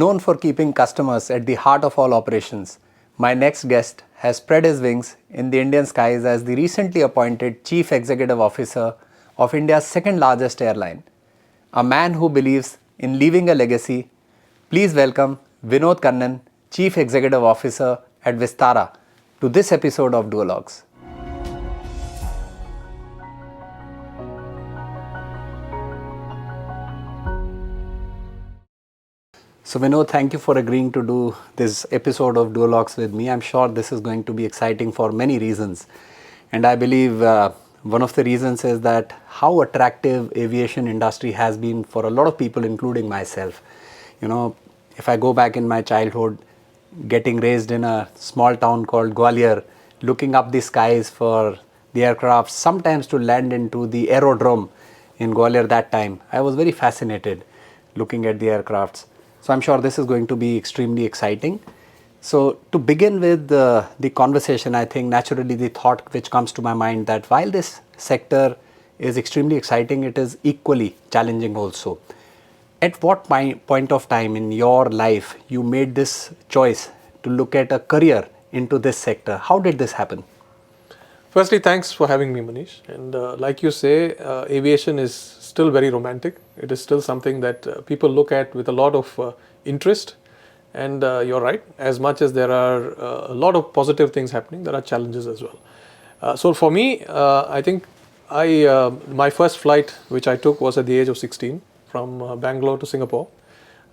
Known for keeping customers at the heart of all operations, my next guest has spread his wings in the Indian skies as the recently appointed Chief Executive Officer of India's second largest airline. A man who believes in leaving a legacy. Please welcome Vinod Kannan, Chief Executive Officer at Vistara, to this episode of Duologues. So Vinod, thank you for agreeing to do this episode of Duologues with me. I'm sure this is going to be exciting for many reasons. And I believe one of the reasons is that how attractive aviation industry has been for a lot of people, including myself. You know, if I go back in my childhood, getting raised in a small town called Gwalior, looking up the skies for the aircraft, sometimes to land into the aerodrome in Gwalior that time, I was very fascinated looking at the aircrafts. So I'm sure this is going to be extremely exciting. So to begin with the conversation, I think naturally the thought which comes to my mind that while this sector is extremely exciting, it is equally challenging also. At what point of time in your life you made this choice to look at a career into this sector? How did this happen? Firstly, thanks for having me, Manish. And like you say, aviation is still very romantic. It is still something that people look at with a lot of interest. And you're right, as much as there are a lot of positive things happening, there are challenges as well. So for me, I think my first flight, which I took, was at the age of 16 from Bangalore to Singapore.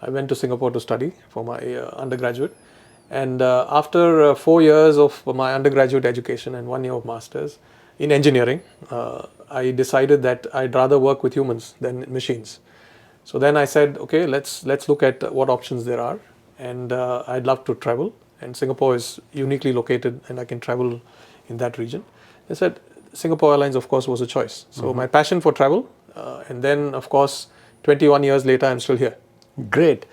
I went to Singapore to study for my undergraduate. And after 4 years of my undergraduate education and 1 year of master's in engineering, I decided that I'd rather work with humans than machines. So then I said, okay, let's look at what options there are. And I'd love to travel. And Singapore is uniquely located and I can travel in that region. I said, Singapore Airlines, of course, was a choice. So my passion for travel. And then, of course, 21 years later, I'm still here. Great.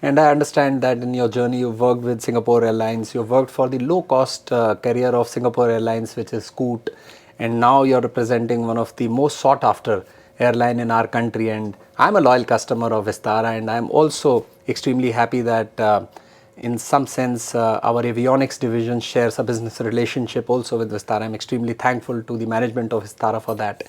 And I understand that in your journey, you've worked with Singapore Airlines, you've worked for the low-cost carrier of Singapore Airlines, which is Scoot, and now you're representing one of the most sought-after airline in our country. And I'm a loyal customer of Vistara, and I'm also extremely happy that in some sense, our avionics division shares a business relationship also with Vistara. I'm extremely thankful to the management of Vistara for that.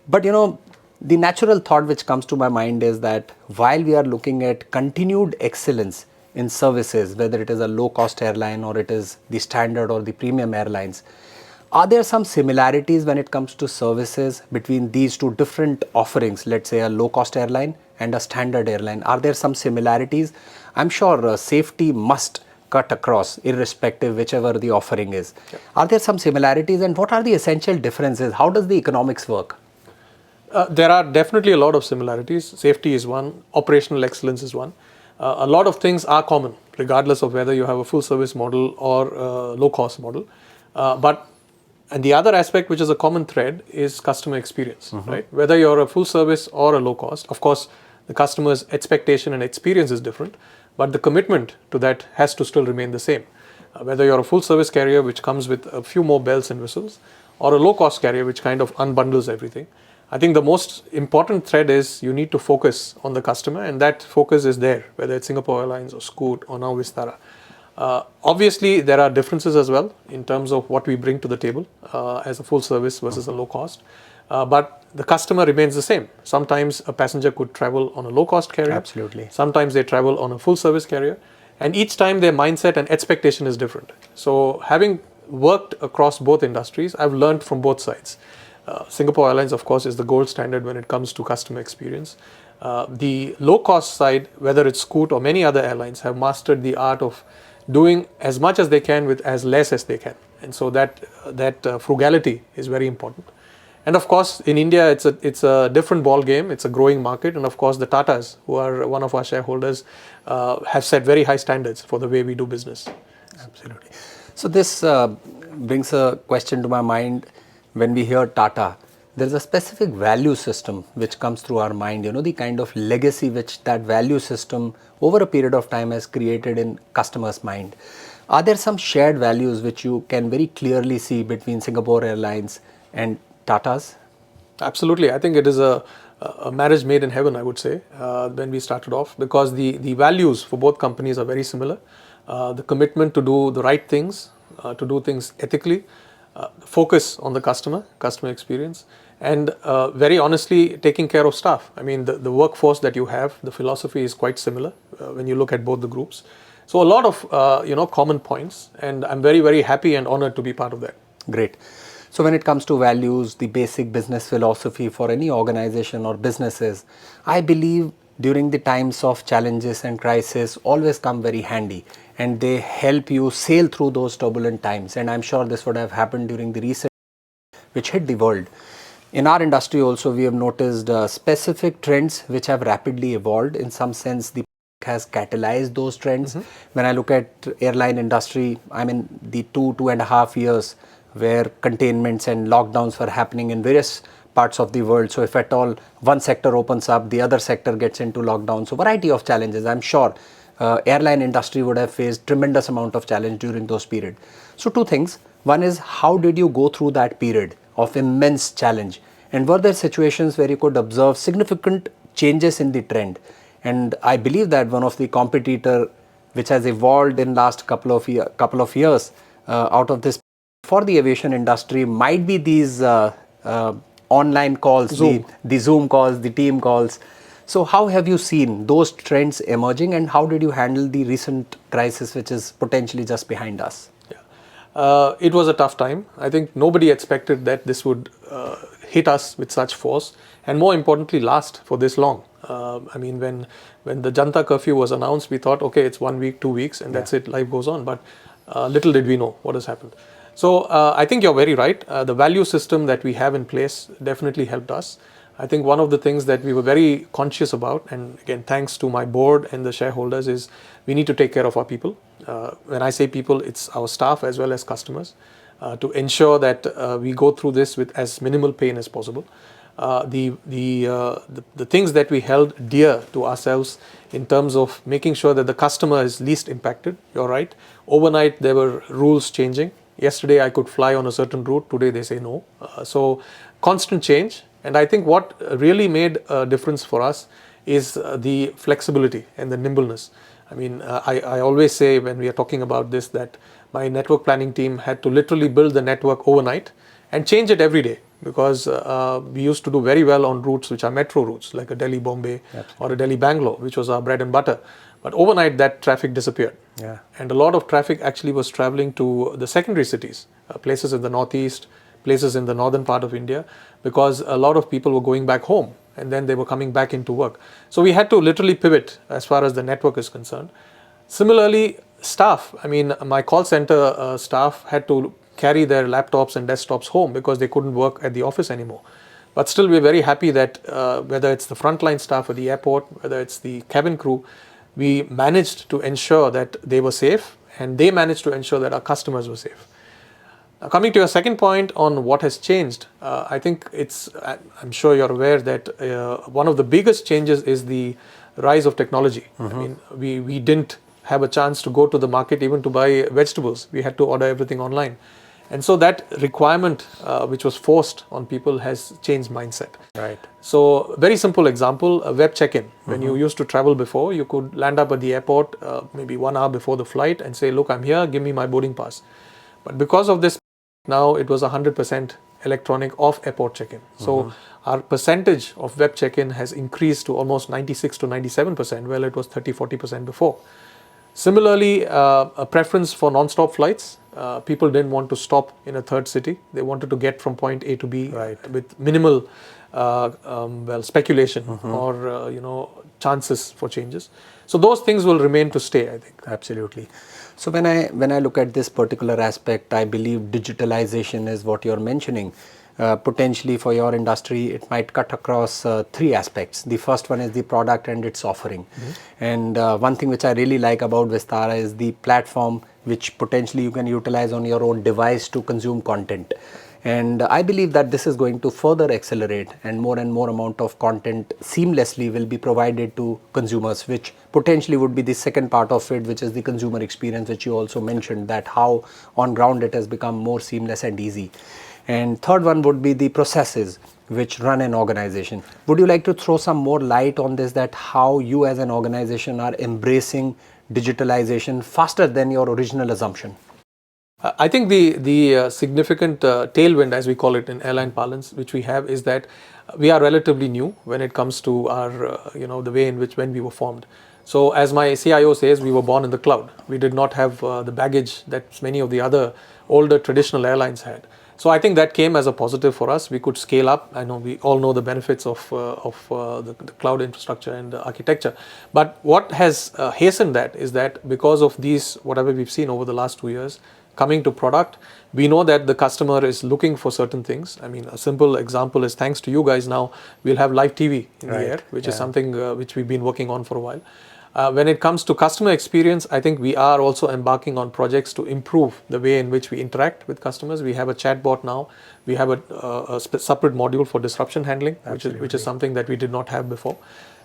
But you know, the natural thought which comes to my mind is that while we are looking at continued excellence in services, whether it is a low-cost airline or it is the standard or the premium airlines, are there some similarities when it comes to services between these two different offerings, let's say a low-cost airline and a standard airline? Are there some similarities? I'm sure safety must cut across irrespective whichever the offering is. Yeah. Are there some similarities and what are the essential differences? How does the economics work? There are definitely a lot of similarities. Safety is one, operational excellence is one. A lot of things are common, regardless of whether you have a full service model or a low cost model. And the other aspect, which is a common thread, is customer experience, right? Whether you're a full service or a low cost, of course, the customer's expectation and experience is different, but the commitment to that has to still remain the same. Whether you're a full service carrier, which comes with a few more bells and whistles, or a low cost carrier, which kind of unbundles everything. I think the most important thread is you need to focus on the customer, and that focus is there, whether it's Singapore Airlines or Scoot or now Vistara. Obviously, there are differences as well in terms of what we bring to the table as a full service versus a low cost. But the customer remains the same. Sometimes a passenger could travel on a low cost carrier. Absolutely. Sometimes they travel on a full service carrier. And each time their mindset and expectation is different. So having worked across both industries, I've learned from both sides. Singapore Airlines, of course, is the gold standard when it comes to customer experience. The low-cost side, whether it's Scoot or many other airlines, have mastered the art of doing as much as they can with as less as they can. And so that frugality is very important. And of course, in India, it's a different ball game. It's a growing market. And of course, the Tatas, who are one of our shareholders, have set very high standards for the way we do business. Absolutely. So this brings a question to my mind. When we hear Tata, there is a specific value system which comes through our mind, you know, the kind of legacy which that value system over a period of time has created in customers' mind. Are there some shared values which you can very clearly see between Singapore Airlines and Tata's? Absolutely. I think it is a a marriage made in heaven, I would say, when we started off, because the values for both companies are very similar. The commitment to do the right things, to do things ethically, focus on the customer experience, and very honestly, taking care of staff. I mean, the workforce that you have, the philosophy is quite similar when you look at both the groups. So a lot of common points, and I'm very, very happy and honored to be part of that. Great. So when it comes to values, the basic business philosophy for any organization or businesses, I believe during the times of challenges and crisis always come very handy, and they help you sail through those turbulent times. And I'm sure this would have happened during the recent which hit the world. In our industry also, we have noticed specific trends which have rapidly evolved. In some sense, the has catalyzed those trends. When I look at airline industry, I mean the 2.5 years where containments and lockdowns were happening in various parts of the world. So if at all one sector opens up, the other sector gets into lockdown. So variety of challenges. I'm sure airline industry would have faced tremendous amount of challenge during those period. So two things. One is, how did you go through that period of immense challenge? And were there situations where you could observe significant changes in the trend? And I believe that one of the competitor which has evolved in last couple of years out of this for the aviation industry might be these online calls, the Zoom calls, the team calls. So how have you seen those trends emerging, and how did you handle the recent crisis which is potentially just behind us? It was a tough time. I think nobody expected that this would hit us with such force, and more importantly, last for this long. I mean, when the Janta curfew was announced, we thought, okay, it's 1 week, 2 weeks, and that's it, life goes on. But little did we know what has happened. So I think you're very right. The value system that we have in place definitely helped us. I think one of the things that we were very conscious about, and again, thanks to my board and the shareholders, is we need to take care of our people. When I say people, it's our staff as well as customers, to ensure that we go through this with as minimal pain as possible. The things that we held dear to ourselves in terms of making sure that the customer is least impacted. You're right. Overnight, there were rules changing. Yesterday, I could fly on a certain route. Today, they say no. So constant change. And I think what really made a difference for us is the flexibility and the nimbleness. I mean, I always say when we are talking about this that my network planning team had to literally build the network overnight and change it every day, because we used to do very well on routes which are metro routes, like a Delhi-Bombay or a Delhi-Bangalore, which was our bread and butter. But overnight, that traffic disappeared. Yeah. And a lot of traffic actually was traveling to the secondary cities, places in the northeast, places in the northern part of India, because a lot of people were going back home and then they were coming back into work. So we had to literally pivot as far as the network is concerned. Similarly, staff, I mean, my call center staff had to carry their laptops and desktops home because they couldn't work at the office anymore. But still, we're very happy that whether it's the frontline staff at the airport, whether it's the cabin crew, we managed to ensure that they were safe, and they managed to ensure that our customers were safe. Now, coming to your second point on what has changed, I think I'm sure you're aware that one of the biggest changes is the rise of technology. I mean, we didn't have a chance to go to the market even to buy vegetables. We had to order everything online. And so that requirement, which was forced on people, has changed mindset. Right. So very simple example, a web check-in. When you used to travel before, you could land up at the airport maybe 1 hour before the flight and say, look, I'm here, give me my boarding pass. But because of this, now it was 100% electronic off-airport check-in. So our percentage of web check-in has increased to almost 96 to 97%, while it was 30-40% before. Similarly, a preference for non-stop flights. People didn't want to stop in a third city. They wanted to get from point A to B with minimal speculation or chances for changes. So those things will remain to stay, I think. Absolutely. So when I look at this particular aspect, I believe digitalization is what you're mentioning. Potentially for your industry, it might cut across 3 aspects. The first one is the product and its offering. And one thing which I really like about Vistara is the platform which potentially you can utilize on your own device to consume content. And I believe that this is going to further accelerate, and more amount of content seamlessly will be provided to consumers, which potentially would be the second part of it, which is the consumer experience, which you also mentioned, that how on ground it has become more seamless and easy. And third one would be the processes, which run an organization. Would you like to throw some more light on this, that how you as an organization are embracing digitalization faster than your original assumption? I think the significant tailwind, as we call it in airline parlance, which we have, is that we are relatively new when it comes to our the way in which when we were formed. So as my CIO says, we were born in the cloud. We did not have the baggage that many of the other older traditional airlines had. So I think that came as a positive for us. We could scale up. I know we all know the benefits of the cloud infrastructure and the architecture. But what has hastened that is that because of these, whatever we've seen over the last 2 years, coming to product, we know that the customer is looking for certain things. I mean, a simple example is, thanks to you guys now, we'll have live TV in the air, which is something which we've been working on for a while. When it comes to customer experience, I think we are also embarking on projects to improve the way in which we interact with customers. We have a chatbot now. We have a separate module for disruption handling, which is something that we did not have before.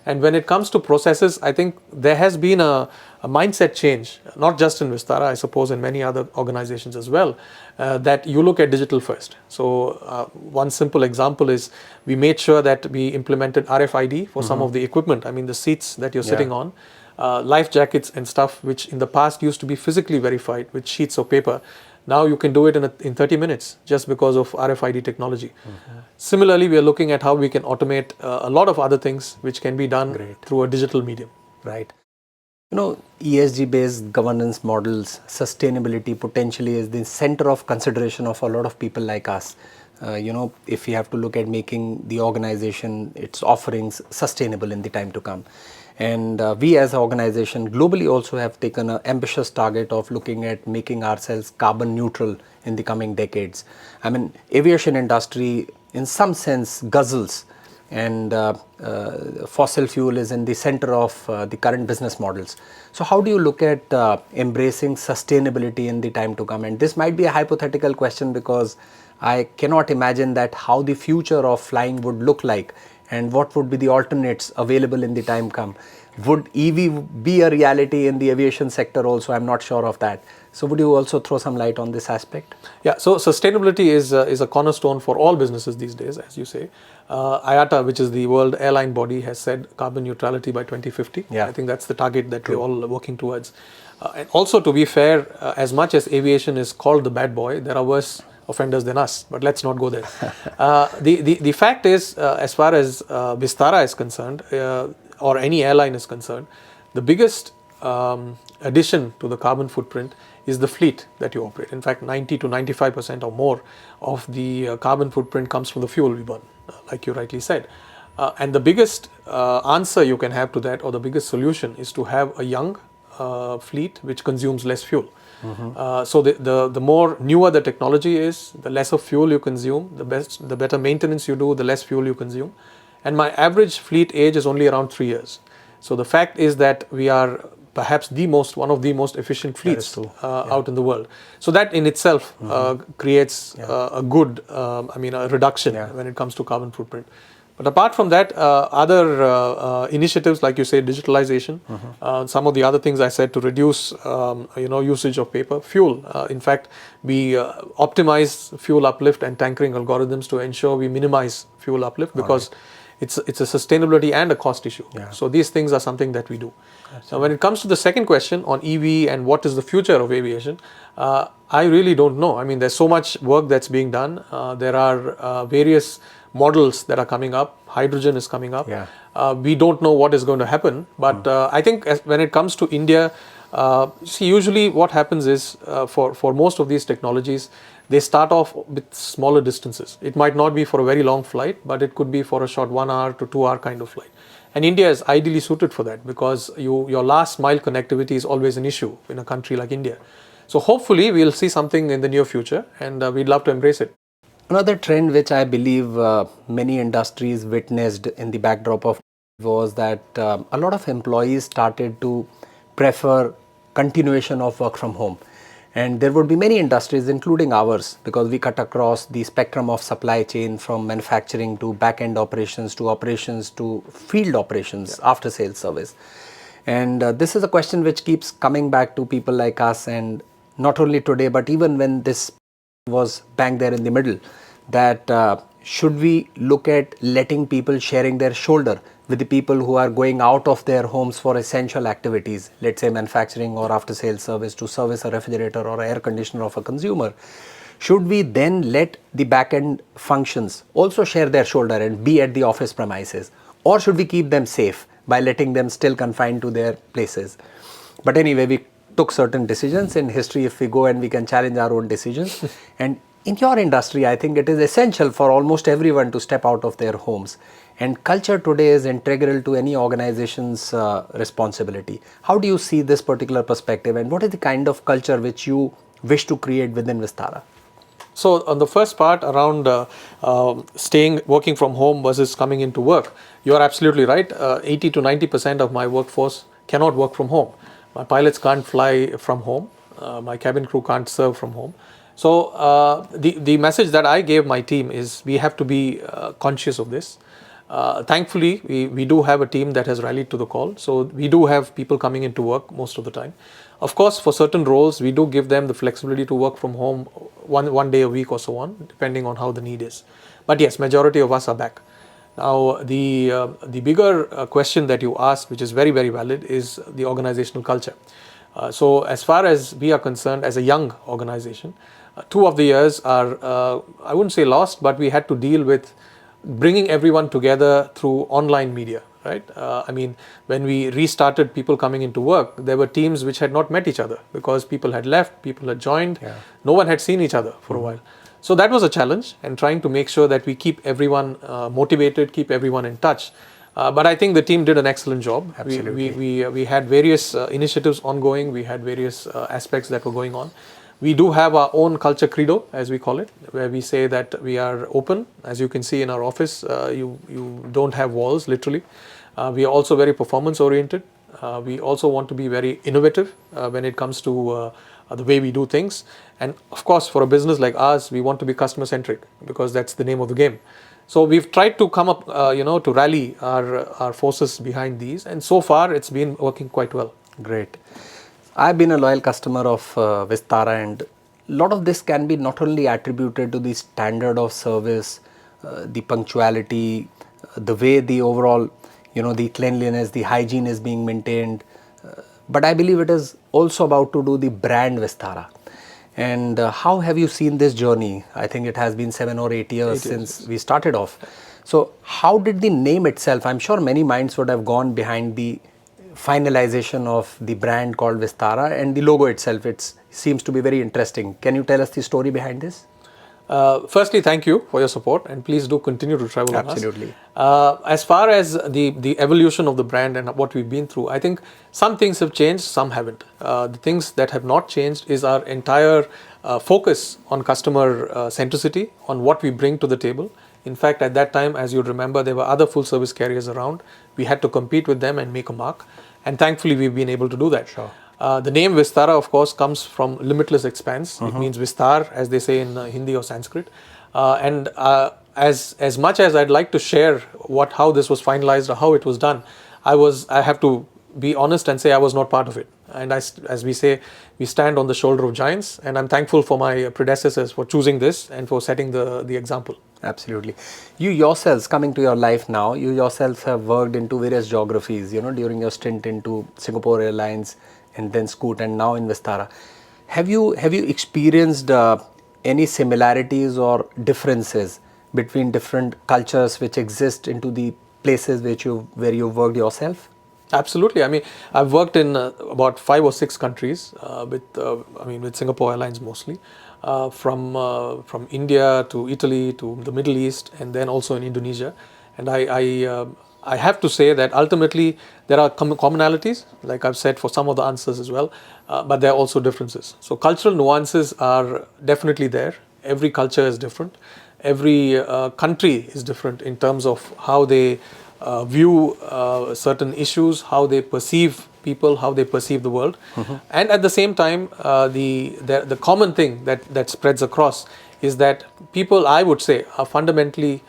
And when it comes to processes, I think there has been a mindset change, not just in Vistara, I suppose in many other organizations as well, that you look at digital first. So one simple example is we made sure that we implemented RFID for some of the equipment. I mean, the seats that you're sitting on, life jackets and stuff, which in the past used to be physically verified with sheets of paper. Now you can do it in 30 minutes just because of RFID technology. Similarly, we are looking at how we can automate a lot of other things which can be done through a digital medium. Right. ESG-based governance models, sustainability potentially is the center of consideration of a lot of people like us. If we have to look at making the organization, its offerings sustainable in the time to come. And we as an organization globally also have taken an ambitious target of looking at making ourselves carbon neutral in the coming decades. I mean, aviation industry in some sense guzzles, and fossil fuel is in the center of the current business models. So how do you look at embracing sustainability in the time to come? And this might be a hypothetical question because I cannot imagine that how the future of flying would look like and what would be the alternates available in the time come. Would EV be a reality in the aviation sector also? I'm not sure of that. So would you also throw some light on this aspect? Yeah, so sustainability is a cornerstone for all businesses these days, as you say. IATA, which is the World Airline Body, has said carbon neutrality by 2050. I think that's the target that we're all working towards. And also, to be fair, as much as aviation is called the bad boy, there are worse offenders than us, but let's not go there. The fact is, as far as Vistara is concerned, or any airline is concerned, the biggest addition to the carbon footprint is the fleet that you operate. In fact, 90 to 95% or more of the carbon footprint comes from the fuel we burn, like you rightly said. And the biggest answer you can have to that, or the biggest solution, is to have a young fleet which consumes less fuel. So the more newer the technology is, the lesser fuel you consume, the better maintenance you do, the less fuel you consume. And my average fleet age is only around 3 years. So the fact is that we are perhaps one of the most efficient fleets out in the world. So that in itself creates a good, a reduction when it comes to carbon footprint. But apart from that, other initiatives, like you say, digitalization, some of the other things I said to reduce, usage of paper, fuel. In fact, we optimize fuel uplift and tankering algorithms to ensure we minimize fuel uplift because it's a sustainability and a cost issue. So these things are something that we do. Now, when it comes to the second question on EV and what is the future of aviation, I really don't know. I mean, there's so much work that's being done. There are various models that are coming up. Hydrogen is coming up. We don't know what is going to happen, but I think when it comes to India, usually what happens is for most of these technologies, they start off with smaller distances. It might not be for a very long flight, but it could be for a short 1 hour to 2 hour kind of flight. And India is ideally suited for that because your last mile connectivity is always an issue in a country like India. So hopefully we'll see something in the near future, and we'd love to embrace it. Another trend which I believe many industries witnessed in the backdrop of was that a lot of employees started to prefer continuation of work from home. And there would be many industries, including ours, because we cut across the spectrum of supply chain from manufacturing to back-end operations to field operations, after sales service. And this is a question which keeps coming back to people like us, and not only today, but even when this was bang there in the middle, that should we look at letting people sharing their shoulder with the people who are going out of their homes for essential activities, let's say manufacturing or after sales service, to service a refrigerator or air conditioner of a consumer? Should we then let the back end functions also share their shoulder and be at the office premises? Or should we keep them safe by letting them still confined to their places? But anyway, we took certain decisions. In history, if we go and we can challenge our own decisions. And in your industry, I think it is essential for almost everyone to step out of their homes. And culture today is integral to any organization's responsibility. How do you see this particular perspective, and what is the kind of culture which you wish to create within Vistara? So on the first part around working from home versus coming into work, you are absolutely right. 80 to 90% of my workforce cannot work from home. My pilots can't fly from home. My cabin crew can't serve from home. So the message that I gave my team is we have to be conscious of this. Thankfully, we do have a team that has rallied to the call. So we do have people coming into work most of the time. Of course, for certain roles, we do give them the flexibility to work from home one day a week or so on, depending on how the need is. But yes, majority of us are back. Now, the bigger question that you asked, which is very, very valid, is the organizational culture. So as far as we are concerned, as a young organization, 2 of the years are, I wouldn't say lost, but we had to deal with bringing everyone together through online media, right? I mean, when we restarted people coming into work, there were teams which had not met each other because people had left, people had joined, no one had seen each other for a while. So that was a challenge, and trying to make sure that we keep everyone motivated, keep everyone in touch. But I think the team did an excellent job. Absolutely. We had various initiatives ongoing, we had various aspects that were going on. We do have our own culture credo, as we call it, where we say that we are open. As you can see in our office, you don't have walls, literally. We are also very performance oriented. We also want to be very innovative when it comes to the way we do things. And of course, for a business like ours, we want to be customer centric because that's the name of the game. So we've tried to come up, to rally our forces behind these. And so far, it's been working quite well. Great. I've been a loyal customer of Vistara, and a lot of this can be not only attributed to the standard of service, the punctuality, the way the overall, the cleanliness, the hygiene is being maintained, but I believe it is also about to do the brand Vistara. And how have you seen this journey? I think it has been 7 or 8 years since we started off. So how did the name itself, I'm sure many minds would have gone behind the finalization of the brand called Vistara, and the logo itself, it seems to be very interesting. Can you tell us the story behind this? Firstly, thank you for your support, and please do continue to travel Absolutely. on us. As far as the evolution of the brand and what we've been through, I think some things have changed, some haven't. The things that have not changed is our entire focus on customer centricity, on what we bring to the table. In fact, at that time, as you remember, there were other full service carriers around. We had to compete with them and make a mark. And thankfully, we've been able to do that. Sure. The name Vistara, of course, comes from limitless expanse. It means Vistar, as they say in Hindi or Sanskrit. And as much as I'd like to share how this was finalized or how it was done, I have to be honest and say I was not part of it. And as we say, we stand on the shoulder of giants. And I'm thankful for my predecessors for choosing this and for setting the example. Absolutely. You yourselves, coming to your life now, you yourselves have worked into various geographies, during your stint into Singapore Airlines and then Scoot and now in Vistara. Have you experienced any similarities or differences between different cultures which exist into the places where you worked yourself? Absolutely. I mean, I've worked in about 5 or 6 countries with Singapore Airlines mostly, from India to Italy to the Middle East, and then also in Indonesia. And I have to say that ultimately there are commonalities, like I've said for some of the answers as well, but there are also differences. So cultural nuances are definitely there. Every culture is different. Every country is different in terms of how they view certain issues, how they perceive people, how they perceive the world. And at the same time, the common thing that spreads across is that people, I would say, are fundamentally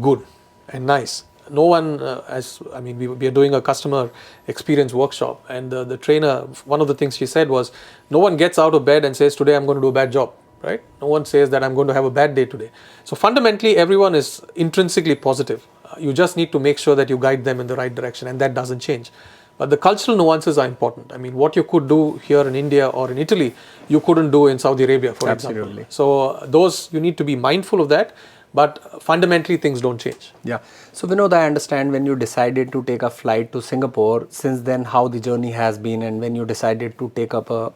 good and nice. No one, we are doing a customer experience workshop, and the trainer, one of the things she said was, no one gets out of bed and says, today I'm going to do a bad job. right? No one says that I'm going to have a bad day today. So fundamentally, everyone is intrinsically positive. You just need to make sure that you guide them in the right direction, and that doesn't change. But the cultural nuances are important. I mean, what you could do here in India or in Italy, you couldn't do in Saudi Arabia, for Absolutely. example. So those, you need to be mindful of that. But fundamentally, things don't change. Yeah. So Vinod, I understand when you decided to take a flight to Singapore, since then how the journey has been, and when you decided to take up a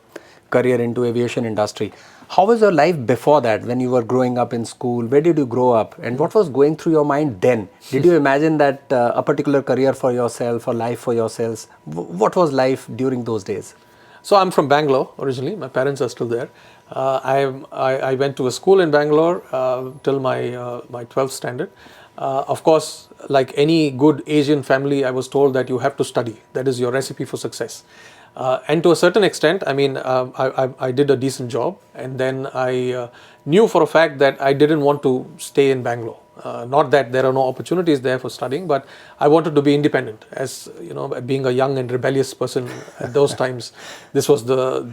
career into aviation industry. How was your life before that when you were growing up in school? Where did you grow up? And what was going through your mind then? Did you imagine that a particular career for yourself or life for yourselves? What was life during those days? So I'm from Bangalore originally. My parents are still there. I went to a school in Bangalore till my 12th standard. Of course, like any good Asian family, I was told that you have to study. That is your recipe for success. And to a certain extent, I mean, I did a decent job, and then I knew for a fact that I didn't want to stay in Bangalore. Not that there are no opportunities there for studying, but I wanted to be independent. As you know, being a young and rebellious person at those times, this was the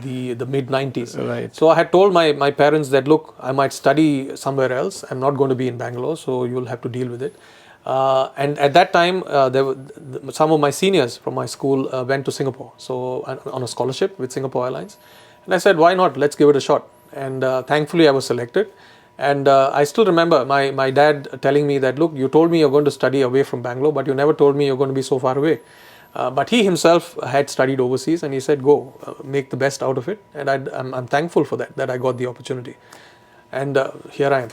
mid 90s. Right. So I had told my parents that, look, I might study somewhere else. I'm not going to be in Bangalore, so you'll have to deal with it. And at that time, some of my seniors from my school went to Singapore, so on a scholarship with Singapore Airlines. And I said, why not? Let's give it a shot. And thankfully, I was selected. And I still remember my dad telling me that, look, you told me you're going to study away from Bangalore, but you never told me you're going to be so far away. But he himself had studied overseas, and he said, go, make the best out of it. And I'm thankful for that I got the opportunity. And here I am.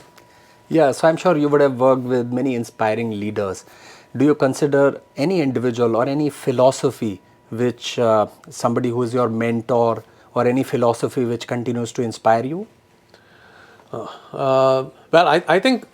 Yeah, so I'm sure you would have worked with many inspiring leaders. Do you consider any individual or any philosophy which somebody who is your mentor, or any philosophy which continues to inspire you? Well, I think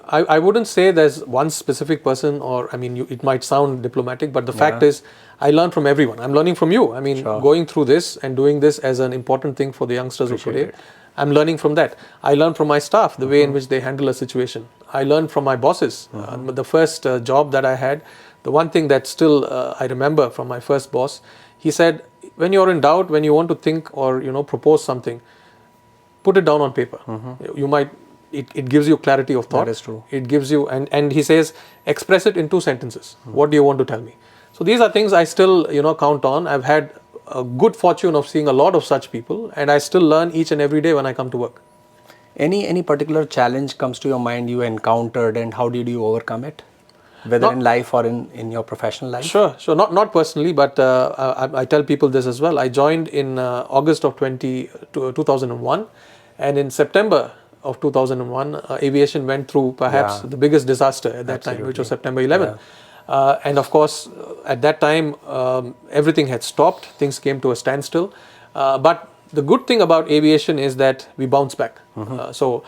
I wouldn't say there's one specific person, or I mean, it might sound diplomatic, but the fact is, I learn from everyone. I'm learning from you. I mean, going through this and doing this as an important thing for the youngsters of today, I'm learning from that. I learn from my staff, the way in which they handle a situation. I learn from my bosses. The first job that I had, the one thing that still I remember from my first boss, he said, when you're in doubt, when you want to think or propose something, put it down on paper. You might, it gives you clarity of thought. That is true. It gives you, and he says, express it in 2 sentences. What do you want to tell me? So these are things I still count on. I've had a good fortune of seeing a lot of such people, and I still learn each and every day when I come to work. Any particular challenge comes to your mind you encountered, and how did you overcome it, whether in life or in your professional life? Sure. Not personally, but I tell people this as well. I joined in August of 2001, and in September of 2001, aviation went through perhaps the biggest disaster at that time, which was September 11. And of course, at that time, everything had stopped. Things came to a standstill. But the good thing about aviation is that we bounce back. So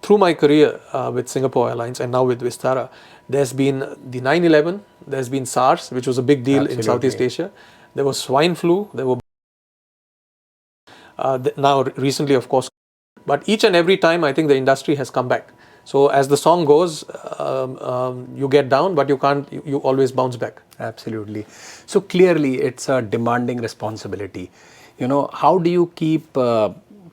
through my career with Singapore Airlines and now with Vistara, there's been the 9/11, there's been SARS, which was a big deal in Southeast Asia. There was swine flu, there were now recently, of course. But each and every time, I think the industry has come back. So as the song goes, you get down, but you always bounce back. Absolutely. So clearly, it's a demanding responsibility. How do you keep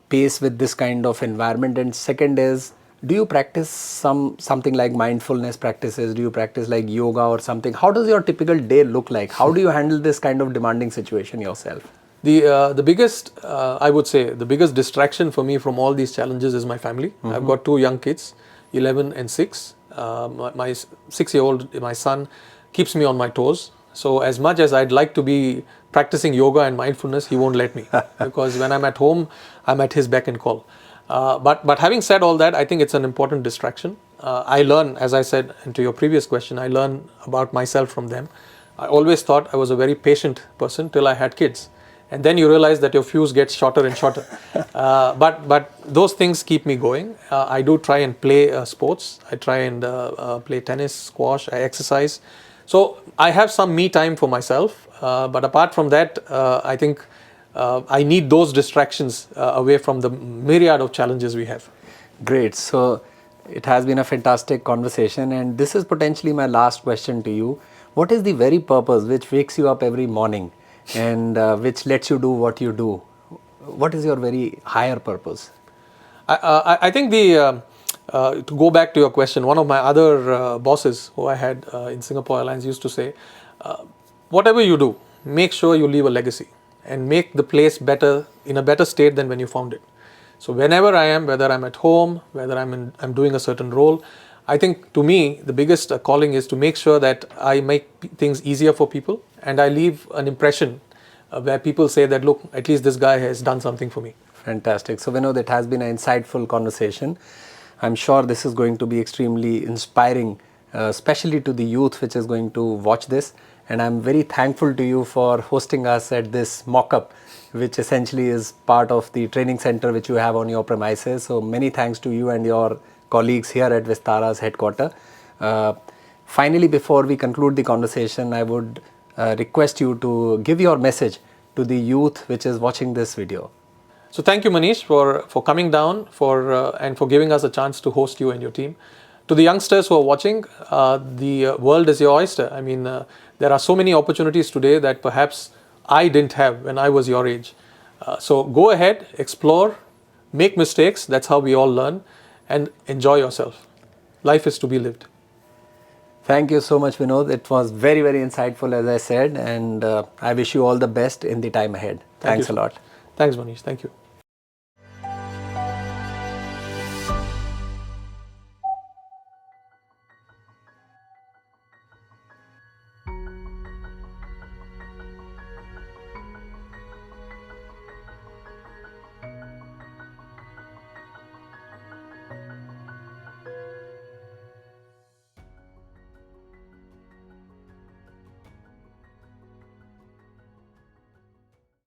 pace with this kind of environment? And second is, do you practice something like mindfulness practices? Do you practice like yoga or something? How does your typical day look like? How do you handle this kind of demanding situation yourself? The biggest, I would say, the biggest distraction for me from all these challenges is my family. I've got 2 young kids, 11 and 6. My 6-year-old, my son, keeps me on my toes. So as much as I'd like to be practicing yoga and mindfulness, he won't let me because when I'm at home, I'm at his beck and call. But having said all that, I think it's an important distraction. I learn, as I said, and to your previous question, I learn about myself from them. I always thought I was a very patient person till I had kids. And then you realize that your fuse gets shorter and shorter. But those things keep me going. I do try and play sports. I try and play tennis, squash, I exercise. So I have some me time for myself. But apart from that, I think I need those distractions away from the myriad of challenges we have. Great. So it has been a fantastic conversation. And this is potentially my last question to you. What is the very purpose which wakes you up every morning and which lets you do what you do? What is your very higher purpose? I think to go back to your question, one of my other bosses who I had in Singapore Airlines used to say, whatever you do, make sure you leave a legacy and make the place better, in a better state than when you found it. So whenever I am, whether I'm at home, whether I'm doing a certain role, I think to me the biggest calling is to make sure that I make things easier for people and I leave an impression where people say that, look, at least this guy has done something for me. Fantastic. So Vinod, it has been an insightful conversation. I'm sure this is going to be extremely inspiring, especially to the youth which is going to watch this. And I'm very thankful to you for hosting us at this mock-up, which essentially is part of the training center which you have on your premises. So many thanks to you and your colleagues here at Vistara's headquarters. Finally, before we conclude the conversation, I would request you to give your message to the youth which is watching this video. So thank you, Manish, for coming down and for giving us a chance to host you and your team. To the youngsters who are watching, the world is your oyster. I mean, there are so many opportunities today that perhaps I didn't have when I was your age. So go ahead, explore, make mistakes. That's how we all learn, and enjoy yourself. Life is to be lived. Thank you so much, Vinod. It was very, very insightful, as I said, and I wish you all the best in the time ahead. Thanks a lot. Thanks, Manish. Thank you.